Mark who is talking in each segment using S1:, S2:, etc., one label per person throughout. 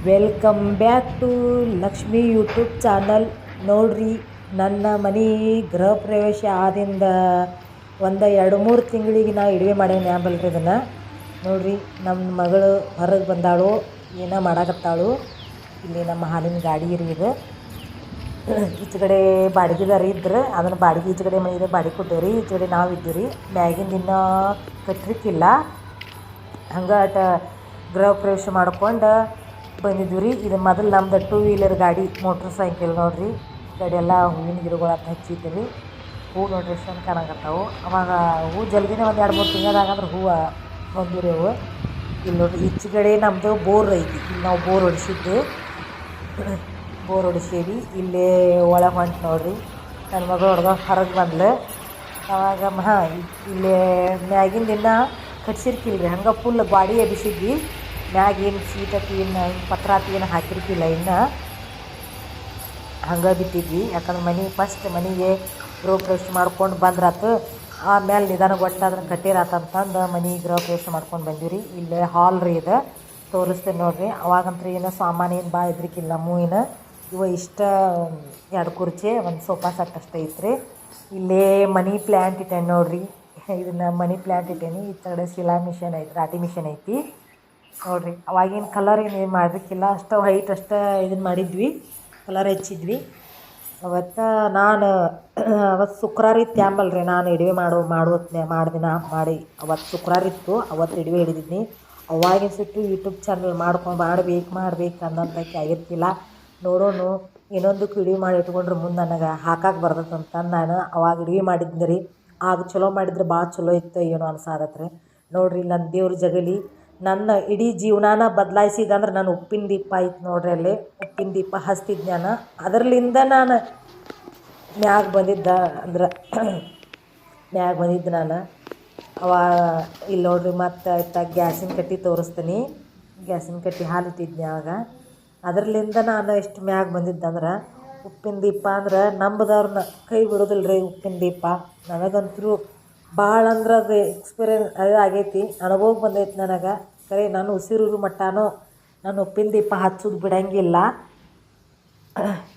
S1: Welcome back to Lakshmi YouTube channel. ನೋಡ್ರಿ, ನನ್ನ ಮನೆ ಗೃಹ ಪ್ರವೇಶ ಆದಿಂದ ಒಂದು 2-3 ತಿಂಗಳಿಗೆ ನಾ ಇಡುವೆ ಮಾಡೇನಿ ಆಂಬಲ್ರಿ. ಇದನ್ನು ನೋಡ್ರಿ, ನಮ್ಮ ಮಗಳು ಹೊರಗೆ ಬಂದಾಳು, ಏನೋ ಮಾಡಾಕತ್ತಾಳು. ಇಲ್ಲಿ ನಮ್ಮ ಹಾಲಿನ ಗಾಡಿ ರೀ ಇದು. ಈಚೆಗಡೆ ಬಾಡಿಗೆದಾರ ಇದ್ರೆ ಅದನ್ನು ಬಾಡಿಗೆ ಈಚೆಗಡೆ ಮನೆ ಬಾಡಿಗೆ ಕೊಟ್ಟೇವ್ರಿ. ಈಚೆಗಡೆ ನಾವು ಇದ್ದೀವಿ ರೀ. ಮ್ಯಾಗಿಂದ ಇನ್ನೂ ಕಟ್ರಿಕ್ಕಿಲ್ಲ. ಹಂಗೆ ಗೃಹ ಪ್ರವೇಶ ಮಾಡ್ಕೊಂಡು ಬಂದಿದ್ವಿ ರೀ. ಇದು ಮೊದಲು ನಮ್ದು 2 ವೀಲರ್ ಗಾಡಿ, ಮೋಟ್ರ್ ಸೈಕಲ್. ನೋಡಿರಿ, ಈ ಕಡೆ ಎಲ್ಲ ಹೂವಿನ ಗಿಡಗಳು ಅಂತ ಹಚ್ಚಿದ್ವಿ. ಹೂ ನೋಡ್ರಿ ಎಷ್ಟು ಚಂದ ಕಾಣಕತ್ತಾವು. ಅವಾಗ ಹೂ ಜಲ್ದಿನೇ ಒಂದು 2-3 ತಿಂಗಳಾಗಂದ್ರೆ ಹೂವು ಬಂದಿರಿ ಅವು. ಇಲ್ಲಿ ನೋಡ್ರಿ, ಈಚೆಗಡೆ ನಮ್ಮದು ಬೋರ್ ಐತಿ. ಇಲ್ಲಿ ನಾವು ಬೋರ್ ಹೊಡಿಸೀವಿ. ಇಲ್ಲೇ ಒಳಗೆ ಹೊಂಟು ನೋಡ್ರಿ, ನನ್ನ ಮಗಳು ಹೊರಗೆ ಬಂದ್ಲು. ಅವಾಗ ಇಲ್ಲೇ ಮ್ಯಾಗಿಂದ ಇನ್ನೂ ಕಟ್ಸಿರ್ಕಿಲ್ರಿ, ಹಂಗೆ ಫುಲ್ ಗಾಡಿ ಎಬ್ಬಿಸಿದ್ವಿ. ಮ್ಯಾಗೇನು ಸೀಟತಿ ಏನು ಪತ್ರಾತಿ ಏನು ಹಾಕಿರ್ಕಿಲ್ಲ, ಇನ್ನು ಹಂಗೆ ಬಿಟ್ಟಿದ್ವಿ. ಯಾಕಂದ್ರೆ ಮನೆಗೆ ಗೃಹ ಪ್ರವೇಶ ಮಾಡ್ಕೊಂಡು ಬಂದ್ರಾತು, ಆಮೇಲೆ ನಿಧಾನ ಒಟ್ಟಾದ್ರೆ ಕಟ್ಟಿರಾತಂತಂದು ಮನೆ ಗೃಹ ಪ್ರವೇಶ ಮಾಡ್ಕೊಂಡು ಬಂದಿವಿ. ಇಲ್ಲೇ ಹಾಲ್ ರೀ ಇದು, ತೋರಿಸ್ತೇನೆ ನೋಡಿರಿ. ಅವಾಗಂತ್ರ ಏನೋ ಸಾಮಾನು ಏನು ಭಾಳ ಇದ್ರಿಕಿಲ್ಲ. ನಮ್ಮೂವಿನ ಇವು ಇಷ್ಟ 2 ಕುರ್ಚಿ, ಒಂದು ಸೋಫಾ ಸೆಟ್ ಅಷ್ಟೇ ಐತ್ರಿ. ಇಲ್ಲೇ ಮನಿ ಪ್ಲ್ಯಾಂಟ್ ಇಟ್ಟೇನೆ ನೋಡಿರಿ. ಇದನ್ನು ಮನಿ ಪ್ಲ್ಯಾಂಟ್ ಇಟ್ಟೇನಿ. ಈ ಕಡೆ ಶಿಲಾ ಮಿಷನ್ ಐತಿ, ರಾಟಿ ಮಿಷನ್ ಐತಿ ನೋಡಿರಿ. ಅವಾಗಿನ ಕಲರ್ ಏನು ಮಾಡಲಿಕ್ಕಿಲ್ಲ, ಅಷ್ಟು ಹೈಟ್ ಅಷ್ಟು ಇದನ್ನು ಮಾಡಿದ್ವಿ, ಕಲರ್ ಹಚ್ಚಿದ್ವಿ. ಅವತ್ತು ಅವತ್ತು ಶುಕ್ರವಾರ ಇತ್ತು ಆಂಬಲ್ರಿ. ನಾನು ಇಡುವೆ ಮಾಡಿದಿನ ಅವತ್ತು ಶುಕ್ರವಾರ ಇತ್ತು. ಅವತ್ತು ಇಡುವೆ ಹಿಡಿದಿದ್ನಿ. ಅವಾಗಿನ ಸಿಟ್ಟು ಯೂಟ್ಯೂಬ್ ಚಾನಲ್ ಮಾಡ್ಬೇಕು ಅನ್ನೋದಕ್ಕೆ ಆಗಿರ್ತಿಲ್ಲ. ನೋಡೋಣ, ಇನ್ನೊಂದಕ್ಕೆ ಇಡುವೆ ಮಾಡಿ ಇಟ್ಕೊಂಡ್ರೆ ಮುಂದೆ ನನಗೆ ಹಾಕಕ್ಕೆ ಬರ್ತದಂತಂದು ನಾನು ಅವಾಗ ಇಡುವೆ ಮಾಡಿದ್ನಿ ರೀ. ಆಗ ಚಲೋ ಮಾಡಿದ್ರೆ ಭಾಳ ಚಲೋ ಇತ್ತು ಏನೋ ಅನ್ಸಾದತ್ರಿ. ನೋಡಿರಿ, ನನ್ನ ದೇವ್ರ ಜಗಲಿ ನನ್ನ ಇಡೀ ಜೀವನಾನ ಬದಲಾಯಿಸಿದಂದ್ರೆ ನಾನು ಉಪ್ಪಿನ ದೀಪ ಐತೆ ನೋಡ್ರಿ. ಅಲ್ಲಿ ಉಪ್ಪಿನ ದೀಪ ಹಚ್ತಿದ್ದೆ ನಾನು. ಅದರಲ್ಲಿಂದ ನಾನು ಮ್ಯಾಗ ಬಂದಿದ್ದು ನಾನು. ಇಲ್ಲಿ ನೋಡ್ರಿ, ಮತ್ತು ಗ್ಯಾಸಿನ ಕಟ್ಟೆ ತೋರಿಸ್ತೀನಿ. ಗ್ಯಾಸಿನ ಕಟ್ಟೆ ಹಾಲಿಟ್ಟಿದ್ನಿ ಆವಾಗ. ಅದರಲ್ಲಿಂದ ನಾನು ಎಷ್ಟು ಮ್ಯಾಗ ಬಂದಿದ್ದಂದ್ರೆ, ಉಪ್ಪಿನ ದೀಪ ಅಂದ್ರೆ ನಂಬದವ್ರನ್ನ ಕೈ ಬಿಡೋದಿಲ್ಲ ರೀ. ಉಪ್ಪಿನ ದೀಪ ನನಗಂತೂ ಭಾಳ ಅಂದ್ರೆ ಅದು ಎಕ್ಸ್ಪೀರಿಯನ್ಸ್ ಆಗೈತಿ, ಅನುಭವ ಬಂದೈತಿ ನನಗೆ. ಕರೆ ನಾನು ಉಸಿರು ಮಟ್ಟನೂ ನಾನು ಉಪ್ಪಿನ ದೀಪ ಹಚ್ಚೋದು ಬಿಡೋಂಗಿಲ್ಲ.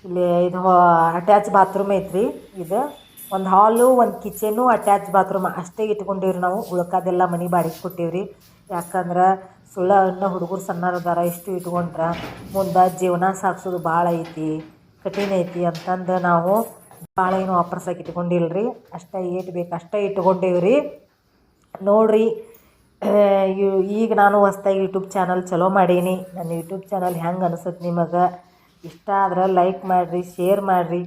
S1: ಇಲ್ಲಿ ಇದು ಅಟ್ಯಾಚ್ ಬಾತ್ರೂಮ್ ಐತ್ರಿ. ಇದು ಒಂದು ಹಾಲು, ಒಂದು ಕಿಚನು, ಅಟ್ಯಾಚ್ ಬಾತ್ರೂಮ್ ಅಷ್ಟೇ ಇಟ್ಕೊಂಡೀವ್ರಿ ನಾವು. ಉಳ್ಕೋದೆಲ್ಲ ಮನೆ ಬಾಡಿಗೆ ಕೊಟ್ಟೀವ್ರಿ. ಯಾಕಂದ್ರೆ ಇನ್ನೂ ಹುಡುಗರು ಸಣ್ಣರದಾರ, ಇಷ್ಟು ಇಟ್ಕೊಂಡ್ರೆ ಮುಂದೆ ಜೀವನ ಸಾಗಿಸೋದು ಭಾಳ ಐತಿ, ಕಠಿಣ ಐತಿ ಅಂತಂದು ನಾವು ಭಾಳ ಏನು ವಾಪರ್ಸಾಗಿ ಇಟ್ಕೊಂಡಿಲ್ಲ. ಅಷ್ಟೇ ಬೇಕು ಅಷ್ಟೇ ಇಟ್ಕೊಂಡೇವ್ರಿ. ನೋಡಿರಿ, ಈಗ ನಾನು ಹೊಸ್ದಾಗಿ ಯೂಟ್ಯೂಬ್ ಚಾನಲ್ ಚಲೋ ಮಾಡೀನಿ. ನನ್ನ ಯೂಟ್ಯೂಬ್ ಚಾನಲ್ ಹೆಂಗೆ ಅನಿಸುತ್ತೆ ನಿಮಗೆ? ಇಷ್ಟ ಆದ್ರೆ ಲೈಕ್ ಮಾಡಿರಿ, ಶೇರ್ ಮಾಡಿರಿ.